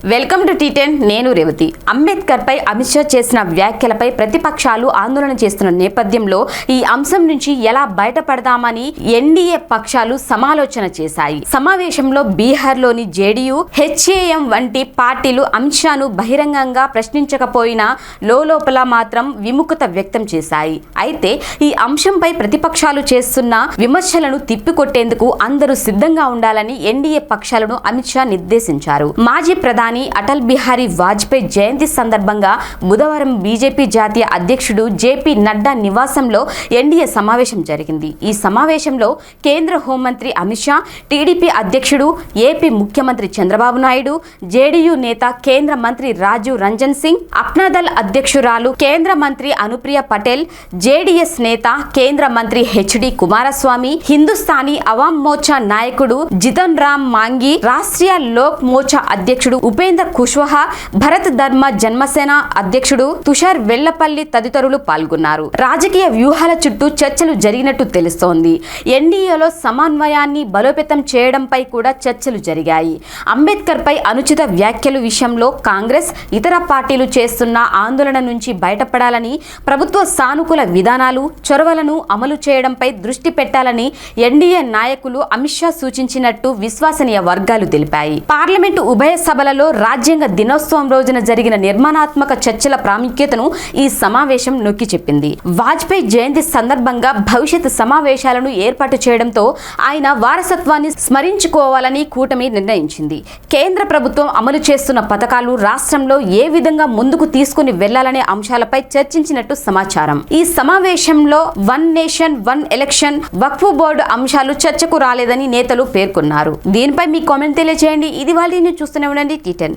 Welcome to టీ10. నేను రేవతి. అంబేద్కర్ పై అమిత్ షా చేసిన వ్యాఖ్యలపై ప్రతిపక్షాలు ఆందోళన చేస్తున్న నేపథ్యంలో ఈ అంశం నుంచి ఎలా బయటపడదామని ఎన్డీఏ పక్షాలు సమాలోచన చేశాయి. సమావేశంలో బీహార్లోని జేడీయూ, హెచ్ఏఎం వంటి పార్టీలు అమిత్ షాను బహిరంగంగా ప్రశ్నించకపోయినా లోపల మాత్రం విముఖత వ్యక్తం చేశాయి. అయితే ఈ అంశంపై ప్రతిపక్షాలు చేస్తున్న విమర్శలను తిప్పికొట్టేందుకు అందరూ సిద్ధంగా ఉండాలని ఎన్డీఏ పక్షాలను అమిత్ షా నిర్దేశించారు. మాజీ ప్రధాని అటల్ బిహారీ వాజ్పేయి జయంతి సందర్భంగా బుధవారం బీజేపీ జాతీయ అధ్యక్షుడు జేపీ నడ్డా నివాసంలో ఎన్డీఏ సమావేశం జరిగింది. ఈ సమావేశంలో కేంద్ర హోంమంత్రి అమిత్ షా, టీడీపీ అధ్యక్షుడు, ఏపీ ముఖ్యమంత్రి చంద్రబాబు నాయుడు, జేడీయూ నేత కేంద్ర మంత్రి రాజీవ్ రంజన్ సింగ్, అప్నాదల్ అధ్యక్షురాలు కేంద్ర మంత్రి అనుప్రియ పటేల్, జేడీఎస్ నేత కేంద్ర మంత్రి హెచ్డి కుమారస్వామి, హిందుస్థానీ అవాం మోర్చా నాయకుడు జితన్ రామ్ మాంఘీ, రాష్ట్రీయ లోక్ మోర్చా అధ్యక్షుడు ఉపేంద్ర కుష్వాహా, భరత్ ధర్మ జన్మసేన అధ్యక్షుడు తుషార్ వెల్లపల్లి తదితరులు పాల్గొన్నారు. రాజకీయ వ్యూహాల చుట్టూ చర్చలు జరిగినట్టు తెలుస్తోంది. ఎన్డీఏలో సమన్వయాన్ని బలోపేతం చేయడంపై కూడా చర్చలు జరిగాయి. అంబేద్కర్ పై అనుచిత వ్యాఖ్యలు విషయంలో కాంగ్రెస్, ఇతర పార్టీలు చేస్తున్న ఆందోళన నుంచి బయటపడాలని, ప్రభుత్వ సానుకూల విధానాలు, చొరవలను అమలు చేయడంపై దృష్టి పెట్టాలని ఎన్డీఏ నాయకులు అమిత్ షా సూచించినట్టు విశ్వసనీయ వర్గాలు తెలిపాయి. పార్లమెంటు ఉభయ సభలలో రాజ్యాంగ దినోత్సవం రోజున జరిగిన నిర్మాణాత్మక చర్చల ప్రాముఖ్యతను ఈ సమావేశం నొక్కి చెప్పింది. వాజ్పేయి జయంతి సందర్భంగా భవిష్యత్ సమావేశాలను ఏర్పాటు చేయడంతో ఆయన వారసత్వాన్ని స్మరించుకోవాలని కూటమి నిర్ణయించింది. కేంద్ర ప్రభుత్వం అమలు చేస్తున్న పథకాలు రాష్ట్రంలో ఏ విధంగా ముందుకు తీసుకుని వెళ్లాలనే అంశాలపై చర్చించినట్టు సమాచారం. ఈ సమావేశంలో వన్ నేషన్ వన్ ఎలక్షన్, వక్ఫ్ బోర్డు అంశాలు చర్చకు రాలేదని నేతలు పేర్కొన్నారు. దీనిపై మీ కామెంట్ తెలియజేయండి. ఇది వాళ్ళని చూస్తూనే ఉండండి టీ10.